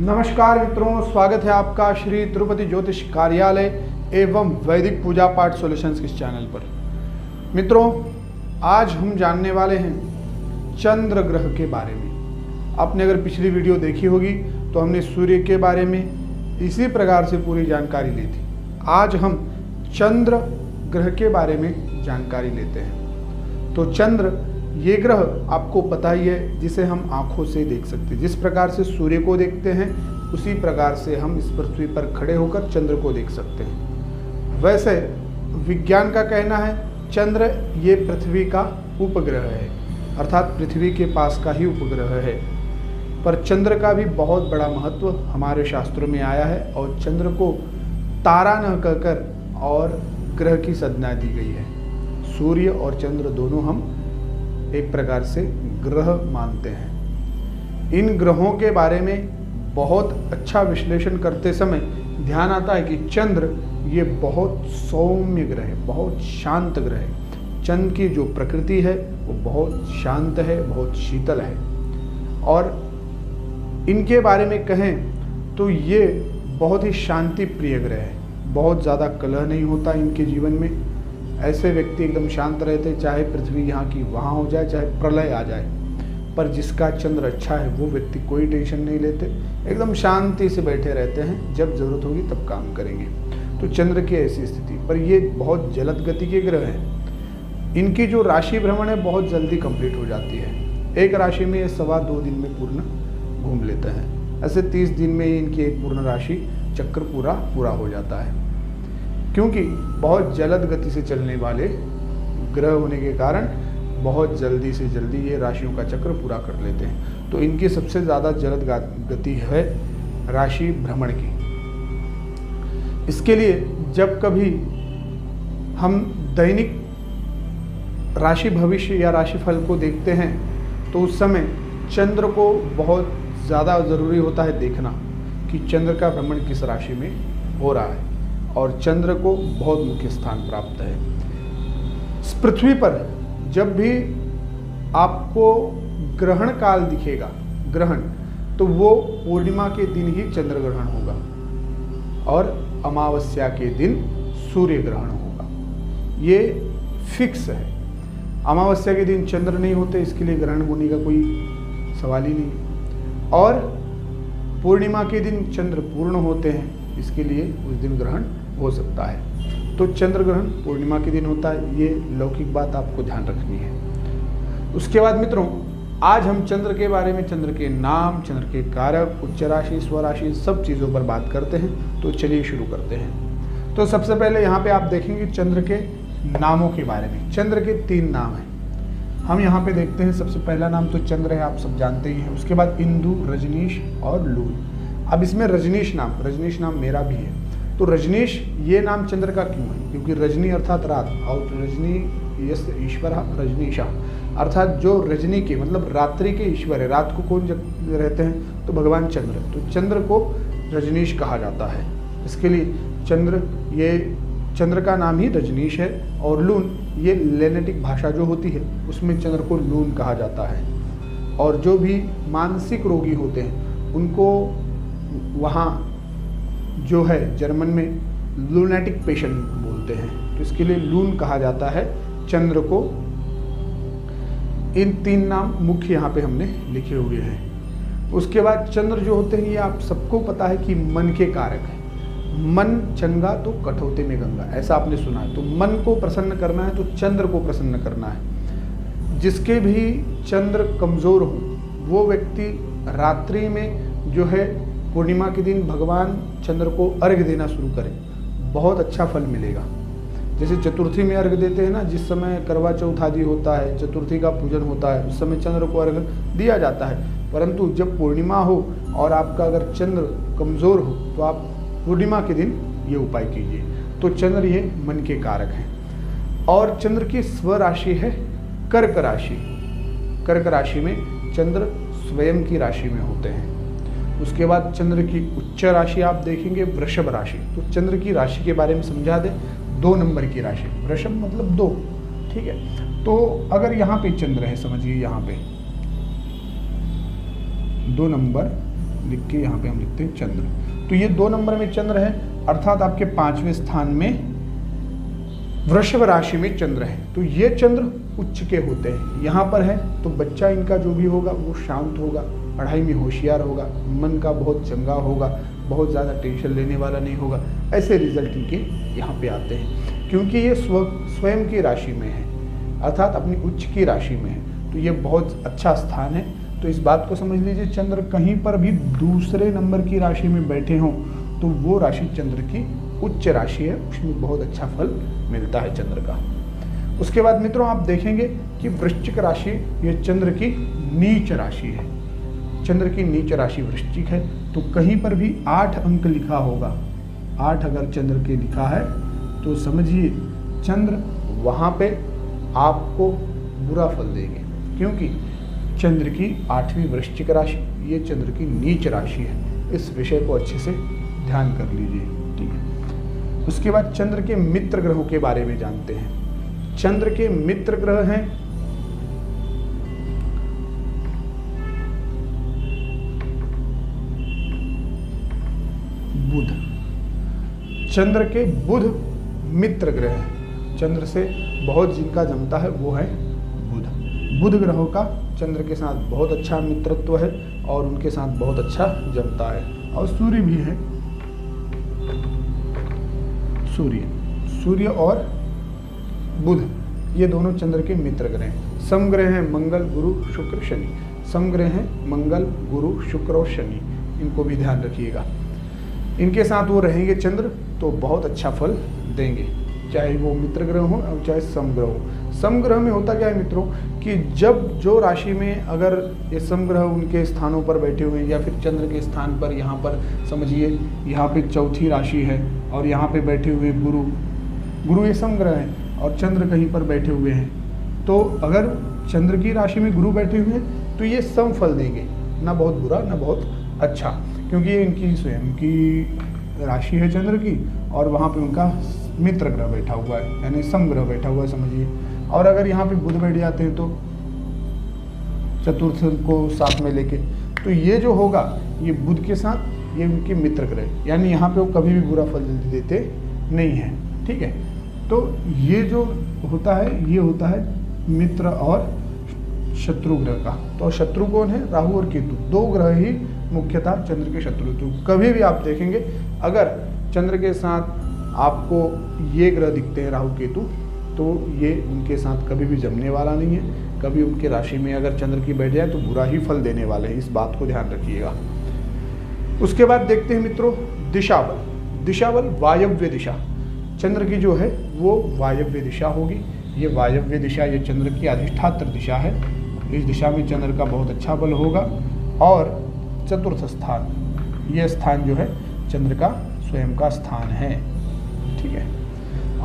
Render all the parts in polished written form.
नमस्कार मित्रों, स्वागत है आपका श्री तिरुपति ज्योतिष कार्यालय एवं वैदिक पूजा पाठ सॉल्यूशंस के इस चैनल पर। मित्रों, आज हम जानने वाले हैं चंद्र ग्रह के बारे में। आपने अगर पिछली वीडियो देखी होगी तो हमने सूर्य के बारे में इसी प्रकार से पूरी जानकारी ली थी। आज हम चंद्र ग्रह के बारे में जानकारी लेते हैं। तो चंद्र ये ग्रह आपको पता ही है, जिसे हम आंखों से देख सकते हैं। जिस प्रकार से सूर्य को देखते हैं उसी प्रकार से हम इस पृथ्वी पर खड़े होकर चंद्र को देख सकते हैं। वैसे विज्ञान का कहना है चंद्र ये पृथ्वी का उपग्रह है, अर्थात पृथ्वी के पास का ही उपग्रह है। पर चंद्र का भी बहुत बड़ा महत्व हमारे शास्त्रों में आया है और चंद्र को तारा न कहकर और ग्रह की संज्ञा दी गई है। सूर्य और चंद्र दोनों हम एक प्रकार से ग्रह मानते हैं। इन ग्रहों के बारे में बहुत अच्छा विश्लेषण करते समय ध्यान आता है कि चंद्र ये बहुत सौम्य ग्रह है, बहुत शांत ग्रह है। चंद्र की जो प्रकृति है वो बहुत शांत है, बहुत शीतल है। और इनके बारे में कहें तो ये बहुत ही शांति प्रिय ग्रह है। बहुत ज़्यादा कलह नहीं होता इनके जीवन में। ऐसे व्यक्ति एकदम शांत रहते, चाहे पृथ्वी यहाँ की वहाँ हो जाए, चाहे प्रलय आ जाए। पर जिसका चंद्र अच्छा है वो व्यक्ति कोई टेंशन नहीं लेते, एकदम शांति से बैठे रहते हैं। जब जरूरत होगी तब काम करेंगे। तो चंद्र की ऐसी स्थिति पर ये बहुत जलद गति के ग्रह हैं। इनकी जो राशि भ्रमण है बहुत जल्दी कंप्लीट हो जाती है। एक राशि में ये 2.25 दिन में पूर्ण घूम लेते हैं। ऐसे 30 दिन में इनकी एक पूर्ण राशि चक्र पूरा हो जाता है। क्योंकि बहुत जलद गति से चलने वाले ग्रह होने के कारण बहुत जल्दी से जल्दी ये राशियों का चक्र पूरा कर लेते हैं। तो इनकी सबसे ज़्यादा जलद गति है राशि भ्रमण की। इसके लिए जब कभी हम दैनिक राशि भविष्य या राशिफल को देखते हैं तो उस समय चंद्र को बहुत ज़्यादा ज़रूरी होता है देखना कि चंद्र का भ्रमण किस राशि में हो रहा है। और चंद्र को बहुत मुख्य स्थान प्राप्त है इस पृथ्वी पर। जब भी आपको ग्रहण काल दिखेगा, ग्रहण, तो वो पूर्णिमा के दिन ही चंद्र ग्रहण होगा और अमावस्या के दिन सूर्य ग्रहण होगा। ये फिक्स है। अमावस्या के दिन चंद्र नहीं होते, इसके लिए ग्रहण होने का कोई सवाल ही नहीं। और पूर्णिमा के दिन चंद्र पूर्ण होते हैं, इसके लिए उस दिन ग्रहण हो सकता है। तो चंद्र ग्रहण पूर्णिमा के दिन होता है, ये लौकिक बात आपको ध्यान रखनी है। उसके बाद मित्रों, आज हम चंद्र के बारे में, चंद्र के नाम, चंद्र के कारक, उच्च राशि, स्वराशि, सब चीज़ों पर बात करते हैं। तो चलिए शुरू करते हैं। तो सबसे पहले यहाँ पे आप देखेंगे चंद्र के नामों के बारे में। चंद्र के 3 नाम हैं। हम यहाँ पे देखते हैं, सबसे पहला नाम तो चंद्र है, आप सब जानते ही हैं। उसके बाद इंदु, रजनीश और लूल। अब इसमें रजनीश नाम मेरा भी है। तो रजनीश ये नाम चंद्र का क्यों है? क्योंकि रजनी अर्थात रात, और रजनी यस ईश्वर रजनीशा, अर्थात जो रजनी के मतलब रात्रि के ईश्वर है। रात को कौन रहते हैं? तो भगवान चंद्र। तो चंद्र को रजनीश कहा जाता है। इसके लिए चंद्र का नाम ही रजनीश है। और लून, ये लेनेटिक भाषा जो होती है उसमें चंद्र को लून कहा जाता है। और जो भी मानसिक रोगी होते हैं उनको वहाँ जो है जर्मन में लूनेटिक पेशेंट बोलते हैं। तो इसके लिए लून कहा जाता है चंद्र को। इन 3 नाम मुख्य यहाँ पे हमने लिखे हुए हैं। उसके बाद चंद्र जो होते हैं ये आप सबको पता है कि मन के कारक हैं। मन चंगा तो कठौते में गंगा, ऐसा आपने सुना है। तो मन को प्रसन्न करना है तो चंद्र को प्रसन्न करना है। जिसके भी चंद्र कमज़ोर हो वो व्यक्ति रात्रि में जो है पूर्णिमा के दिन भगवान चंद्र को अर्घ्य देना शुरू करें, बहुत अच्छा फल मिलेगा। जैसे चतुर्थी में अर्घ्य देते हैं ना, जिस समय करवा चौथ आदि होता है, चतुर्थी का पूजन होता है, उस समय चंद्र को अर्घ्य दिया जाता है। परंतु जब पूर्णिमा हो और आपका अगर चंद्र कमज़ोर हो तो आप पूर्णिमा के दिन ये उपाय कीजिए। तो चंद्र ये मन के कारक हैं। और चंद्र की स्वराशि है कर्क राशि। कर्क राशि में चंद्र स्वयं की राशि में होते हैं। उसके बाद चंद्र की उच्च राशि आप देखेंगे वृषभ राशि। तो चंद्र की राशि के बारे में समझा दें, 2 नंबर की राशि। वृषभ मतलब 2, ठीक है। तो अगर यहाँ पे चंद्र है, समझिए यहाँ पे 2 नंबर लिख के यहाँ पे हम लिखते हैं चंद्र। तो ये 2 नंबर में चंद्र है, अर्थात आपके 5वें स्थान में वृषभ राशि में चंद्र है। तो ये चंद्र उच्च के होते हैं, यहाँ पर है तो बच्चा इनका जो भी होगा वो शांत होगा, पढ़ाई में होशियार होगा, मन का बहुत चंगा होगा, बहुत ज़्यादा टेंशन लेने वाला नहीं होगा। ऐसे रिजल्ट इनके यहाँ पे आते हैं, क्योंकि ये स्वयं की राशि में है, अर्थात अपनी उच्च की राशि में है। तो ये बहुत अच्छा स्थान है। तो इस बात को समझ लीजिए, चंद्र कहीं पर भी दूसरे नंबर की राशि में बैठे हों तो वो राशि चंद्र की उच्च राशि है, उसमें बहुत अच्छा फल मिलता है चंद्र का। उसके बाद मित्रों आप देखेंगे कि वृश्चिक राशि ये चंद्र की नीच राशि है। चंद्र की नीच राशि वृश्चिक है, तो कहीं पर भी 8 अंक लिखा होगा, 8 अगर चंद्र के लिखा है तो समझिए चंद्र वहाँ पे आपको बुरा फल देंगे, क्योंकि चंद्र की 8वीं वृश्चिक राशि ये चंद्र की नीच राशि है। इस विषय को अच्छे से ध्यान कर लीजिए, ठीक है। उसके बाद चंद्र के मित्र ग्रहों के बारे में जानते हैं। चंद्र के मित्र ग्रह हैं बुध। चंद्र के बुध मित्र ग्रह हैं, चंद्र से बहुत जिनका जमता है वो है बुध। बुध ग्रहों का चंद्र के साथ बहुत अच्छा मित्रत्व है और उनके साथ बहुत अच्छा जमता है। और सूर्य भी है, सूर्य और बुध ये दोनों चंद्र के मित्र ग्रह हैं। समग्रह हैं मंगल गुरु शुक्र शनि, समग्रह हैं मंगल गुरु शुक्र और शनि, इनको भी ध्यान रखिएगा। इनके साथ वो रहेंगे चंद्र तो बहुत अच्छा फल देंगे, चाहे वो मित्र ग्रह हो और चाहे समग्रह हो। समग्रह में होता क्या है मित्रों कि जब जो राशि में अगर ये समग्रह उनके स्थानों पर बैठे हुए हैं या फिर चंद्र के स्थान पर, यहाँ पर समझिए यहाँ पे चौथी राशि है और यहाँ पे बैठे हुए गुरु ये समग्रह है और चंद्र कहीं पर बैठे हुए हैं, तो अगर चंद्र की राशि में गुरु बैठे हुए हैं तो ये सम फल देंगे, ना बहुत बुरा ना बहुत अच्छा, क्योंकि ये इनकी स्वयं की राशि है चंद्र की और वहाँ पे उनका मित्र ग्रह बैठा हुआ है, यानी समग्रह बैठा हुआ है समझिए। और अगर यहाँ पे बुध बैठ जाते हैं तो चतुर्थ को साथ में लेके, तो ये जो होगा ये बुध के साथ ये उनके मित्र ग्रह, यानी यहाँ पे वो कभी भी बुरा फल देते नहीं है, ठीक है। तो ये जो होता है ये होता है मित्र और शत्रु ग्रह का। तो शत्रु कौन है? राहु और केतु, 2 ग्रह ही मुख्यतः चंद्र के शत्रु। तो कभी भी आप देखेंगे अगर चंद्र के साथ आपको ये ग्रह दिखते हैं राहु केतु, तो ये उनके साथ कभी भी जमने वाला नहीं है। कभी उनके राशि में अगर चंद्र की बैठ जाए तो बुरा ही फल देने वाले हैं, इस बात को ध्यान रखिएगा। उसके बाद देखते हैं मित्रों दिशाबल। दिशाबल वायव्य दिशा, चंद्र की जो है वो वायव्य दिशा होगी। ये वायव्य दिशा ये चंद्र की अधिष्ठात्र दिशा है, इस दिशा में चंद्र का बहुत अच्छा बल होगा। और चतुर्थ स्थान, ये स्थान जो है चंद्र का स्वयं का स्थान है, ठीक है।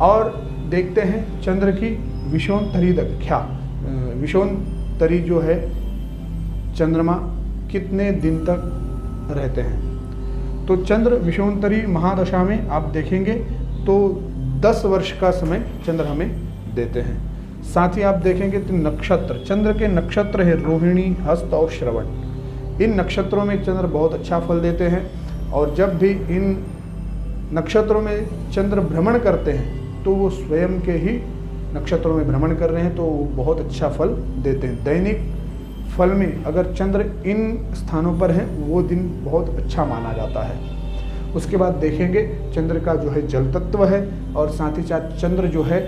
और देखते हैं चंद्र की विषोत्तरी दख्या, विषोत्तरी जो है चंद्रमा कितने दिन तक रहते हैं। तो चंद्र विषोत्तरी महादशा में आप देखेंगे तो 10 वर्ष का समय चंद्र हमें देते हैं। साथ ही आप देखेंगे तो नक्षत्र, चंद्र के नक्षत्र है रोहिणी, हस्त और श्रवण। इन नक्षत्रों में चंद्र बहुत अच्छा फल देते हैं और जब भी इन नक्षत्रों में चंद्र भ्रमण करते हैं तो वो स्वयं के ही नक्षत्रों में भ्रमण कर रहे हैं तो वो बहुत अच्छा फल देते हैं। दैनिक फल में अगर चंद्र इन स्थानों पर है वो दिन बहुत अच्छा माना जाता है। उसके बाद देखेंगे चंद्र का जो है जल तत्व है और साथ ही साथ चंद्र जो है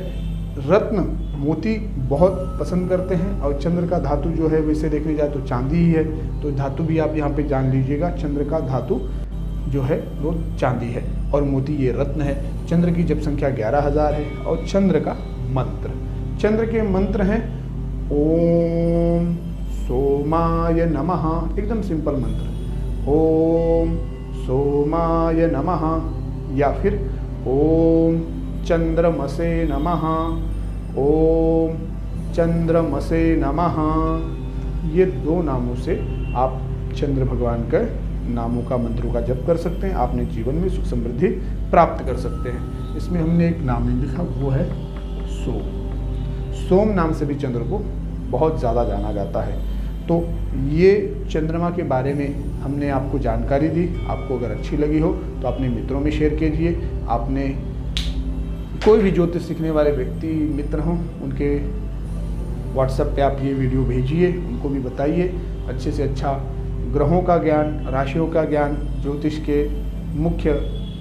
रत्न मोती बहुत पसंद करते हैं और चंद्र का धातु जो है वैसे देखने जाए तो चांदी ही है, तो धातु भी आप यहाँ पे जान लीजिएगा। चंद्र का धातु जो है वो चांदी है और मोती ये रत्न है। चंद्र की जप संख्या 11,000 है। और चंद्र का मंत्र, चंद्र के मंत्र हैं ओम सोमाय नमः, एकदम सिंपल मंत्र, ओम सोमाय नमः, या फिर ओम चंद्रमसे नमः, ओम चंद्रमसे नमः। ये 2 नामों से आप चंद्र भगवान के नामों का मंत्रों का जप कर सकते हैं, आपने जीवन में सुख समृद्धि प्राप्त कर सकते हैं। इसमें हमने एक नाम लिखा, वो है सोम। सोम नाम से भी चंद्र को बहुत ज़्यादा जाना जाता है। तो ये चंद्रमा के बारे में हमने आपको जानकारी दी। आपको अगर अच्छी लगी हो तो अपने मित्रों में शेयर कीजिए। आपने कोई भी ज्योतिष सीखने वाले व्यक्ति मित्र हों उनके व्हाट्सएप पे आप ये वीडियो भेजिए, उनको भी बताइए। अच्छे से अच्छा ग्रहों का ज्ञान, राशियों का ज्ञान, ज्योतिष के मुख्य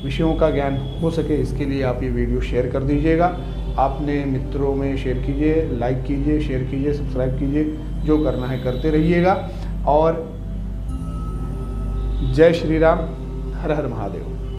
विषयों का ज्ञान हो सके, इसके लिए आप ये वीडियो शेयर कर दीजिएगा। आपने मित्रों में शेयर कीजिए, लाइक कीजिए, शेयर कीजिए, सब्सक्राइब कीजिए, जो करना है करते रहिएगा। और जय श्री राम, हर हर महादेव।